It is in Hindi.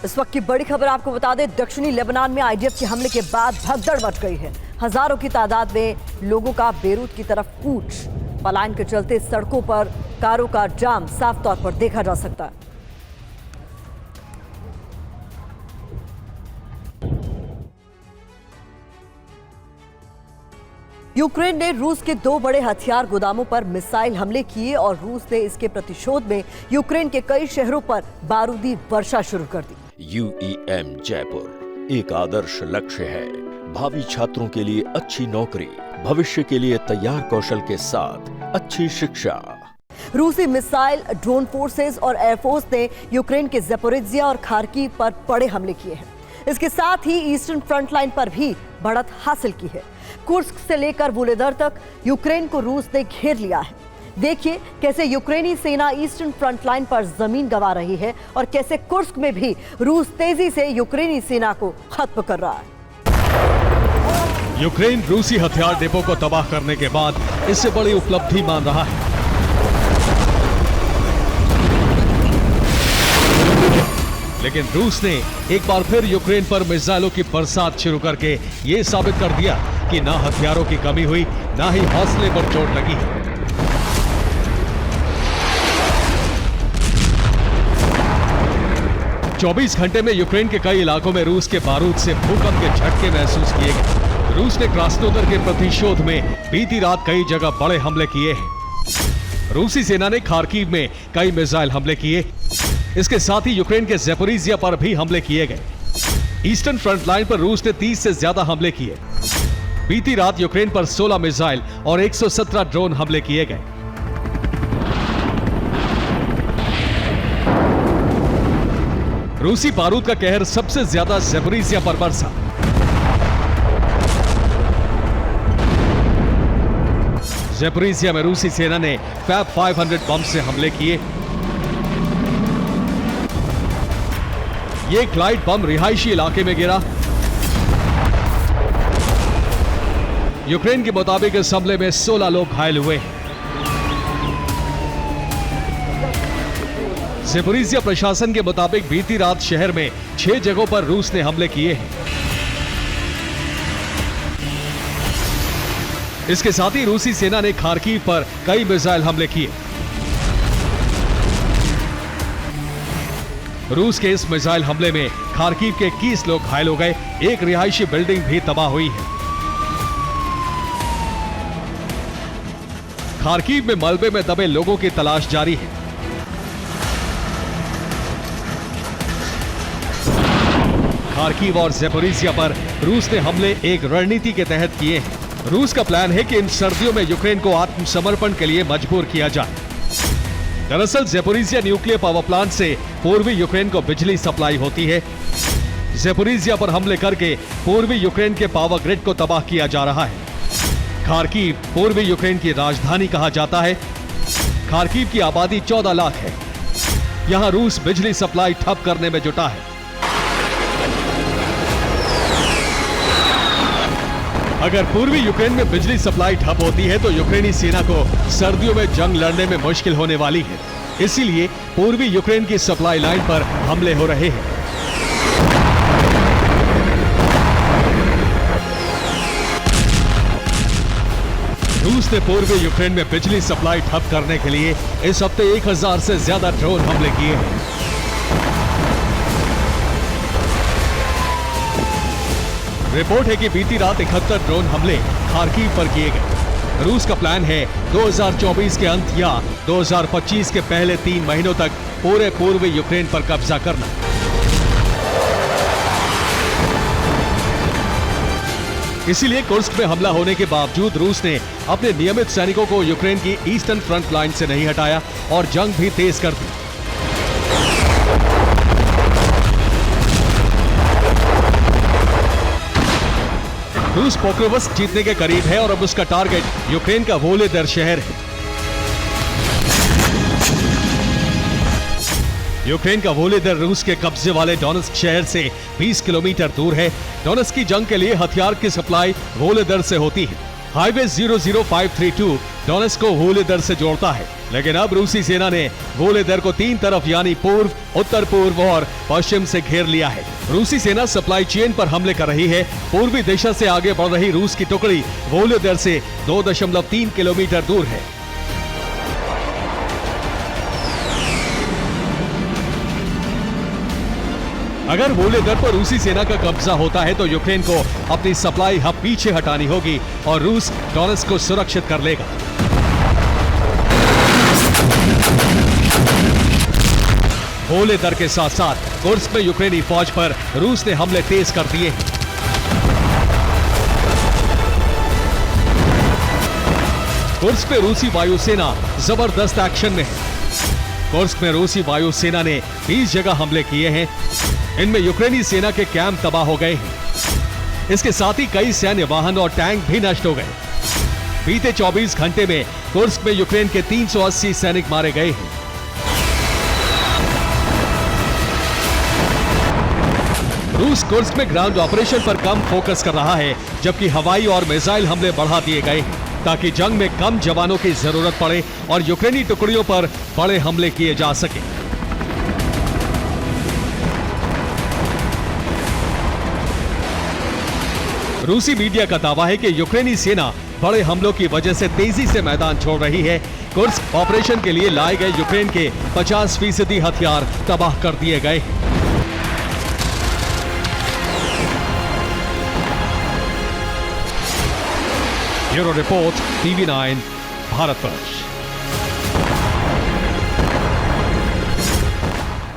इस वक्त की बड़ी खबर आपको बता दें, दक्षिणी लेबनान में आईडीएफ के हमले के बाद भगदड़ मच गई है। हजारों की तादाद में लोगों का बेरूत की तरफ कूच। पलायन के चलते सड़कों पर कारों का जाम साफ तौर पर देखा जा सकता है। यूक्रेन ने रूस के 2 बड़े हथियार गोदामों पर मिसाइल हमले किए और रूस ने इसके प्रतिशोध में यूक्रेन के कई शहरों पर बारूदी वर्षा शुरू कर दी। UEM जयपुर एक आदर्श लक्ष्य है। भावी छात्रों के लिए अच्छी नौकरी, भविष्य के लिए तैयार कौशल के साथ अच्छी शिक्षा। रूसी मिसाइल, ड्रोन फोर्सेस और एयरफोर्स ने यूक्रेन के ज़पोरिज्जिया और खार्किव पर बड़े हमले किए हैं। इसके साथ ही ईस्टर्न फ्रंट लाइन पर भी बढ़त हासिल की है। कुर्स्क से लेकर वोलेदर तक यूक्रेन को रूस ने घेर लिया है। देखिए कैसे यूक्रेनी सेना ईस्टर्न फ्रंट लाइन पर जमीन गंवा रही है और कैसे कुर्स्क में भी रूस तेजी से यूक्रेनी सेना को खत्म कर रहा है। यूक्रेन रूसी हथियार डिपो को तबाह करने के बाद इससे बड़ी उपलब्धि मान रहा है। लेकिन रूस ने एक बार फिर यूक्रेन पर मिसाइलों की बरसात शुरू करके ये साबित कर दिया कि ना हथियारों की कमी हुई, ना ही हौसले पर चोट लगी। 24 घंटे में यूक्रेन के कई इलाकों में रूस के बारूद से भूकंप के झटके महसूस किए गए। रूस ने क्रास्नोदर के प्रतिशोध में बीती रात कई जगह बड़े हमले किए हैं। रूसी सेना ने खार्किव में कई मिसाइल हमले किए। इसके साथ ही यूक्रेन के ज़पोरिज्जिया पर भी हमले किए गए। ईस्टर्न फ्रंट लाइन पर रूस ने 30 से ज्यादा हमले किए। बीती रात यूक्रेन पर 16 मिसाइल और 117 ड्रोन हमले किए गए। रूसी बारूद का कहर सबसे ज्यादा ज़पोरिज्जिया पर बरसा। ज़पोरिज्जिया में रूसी सेना ने फैब 500 बम से हमले किए। ये ग्लाइड बम रिहायशी इलाके में गिरा। यूक्रेन के मुताबिक इस हमले में 16 लोग घायल हुए हैं। ज़पोरिज्जिया प्रशासन के मुताबिक बीती रात शहर में 6 जगहों पर रूस ने हमले किए हैं। इसके साथ ही रूसी सेना ने खार्किव पर कई मिसाइल हमले किए। रूस के इस मिसाइल हमले में खार्किव के 21 लोग घायल हो गए। एक रिहायशी बिल्डिंग भी तबाह हुई है। खार्किव में मलबे में दबे लोगों की तलाश जारी है। खार्किव और ज़पोरिज्जिया पर रूस ने हमले एक रणनीति के तहत किए हैं। रूस का प्लान है कि इन सर्दियों में यूक्रेन को आत्मसमर्पण के लिए मजबूर किया जाए। दरअसल ज़पोरिज्जिया न्यूक्लियर पावर प्लांट से पूर्वी यूक्रेन को बिजली सप्लाई होती है। ज़पोरिज्जिया पर हमले करके पूर्वी यूक्रेन के पावर ग्रिड को तबाह किया जा रहा है। खार्किव पूर्वी यूक्रेन की राजधानी कहा जाता है। खार्किव की आबादी 14 लाख है। यहां रूस बिजली सप्लाई ठप करने में जुटा है। अगर पूर्वी यूक्रेन में बिजली सप्लाई ठप होती है तो यूक्रेनी सेना को सर्दियों में जंग लड़ने में मुश्किल होने वाली है। इसीलिए पूर्वी यूक्रेन की सप्लाई लाइन पर हमले हो रहे हैं। रूस ने पूर्वी यूक्रेन में बिजली सप्लाई ठप करने के लिए इस हफ्ते 1000 से ज्यादा ड्रोन हमले किए हैं। रिपोर्ट है कि बीती रात 71 ड्रोन हमले खार्किव पर किए गए। रूस का प्लान है 2024 के अंत या 2025 के पहले 3 महीनों तक पूरे पूर्वी यूक्रेन पर कब्जा करना। इसीलिए कुर्स्क में हमला होने के बावजूद रूस ने अपने नियमित सैनिकों को यूक्रेन की ईस्टर्न फ्रंट लाइन से नहीं हटाया और जंग भी तेज कर दी। रूस पोक्रोवस्क जीतने के करीब है और अब उसका टारगेट यूक्रेन का वोलेदर शहर है। यूक्रेन का वोलेदर रूस के कब्जे वाले डोनेत्स्क शहर से 20 किलोमीटर दूर है। डोनेत्स्क की जंग के लिए हथियार की सप्लाई वोलेदर से होती है। हाईवे 00532 डोनेट्स्क को वोलोदर से जोड़ता है, लेकिन अब रूसी सेना ने वोलोदर को 3 तरफ यानी पूर्व, उत्तर पूर्व और पश्चिम से घेर लिया है। रूसी सेना सप्लाई चेन पर हमले कर रही है। पूर्वी दिशा से आगे बढ़ रही रूस की टुकड़ी वोलोदर से 2.3 किलोमीटर दूर है। अगर वोलोदर पर रूसी सेना का कब्जा होता है तो यूक्रेन को अपनी सप्लाई हब पीछे हटानी होगी और रूस डोनेट्स्क को सुरक्षित कर लेगा। वोलोदर के साथ साथ कुर्स्क में यूक्रेनी फौज पर रूस ने हमले तेज कर दिए हैं। कुर्स्क में रूसी वायुसेना जबरदस्त एक्शन में है। कुर्स्क में रूसी वायुसेना ने 20 जगह हमले किए हैं। इनमें यूक्रेनी सेना के कैंप तबाह हो गए हैं। इसके साथ ही कई सैन्य वाहन और टैंक भी नष्ट हो गए। बीते 24 घंटे में कुर्स्क में यूक्रेन के 380 सैनिक मारे गए हैं। रूस कुर्स्क में ग्राउंड ऑपरेशन पर कम फोकस कर रहा है, जबकि हवाई और मिसाइल हमले बढ़ा दिए गए हैं ताकि जंग में कम जवानों की जरूरत पड़े और यूक्रेनी टुकड़ियों पर बड़े हमले किए जा सके। रूसी मीडिया का दावा है कि यूक्रेनी सेना बड़े हमलों की वजह से तेजी से मैदान छोड़ रही है। कुर्स्क ऑपरेशन के लिए लाए गए यूक्रेन के 50% हथियार तबाह कर दिए गए। Bureau report, TV9, Bharatvarsh.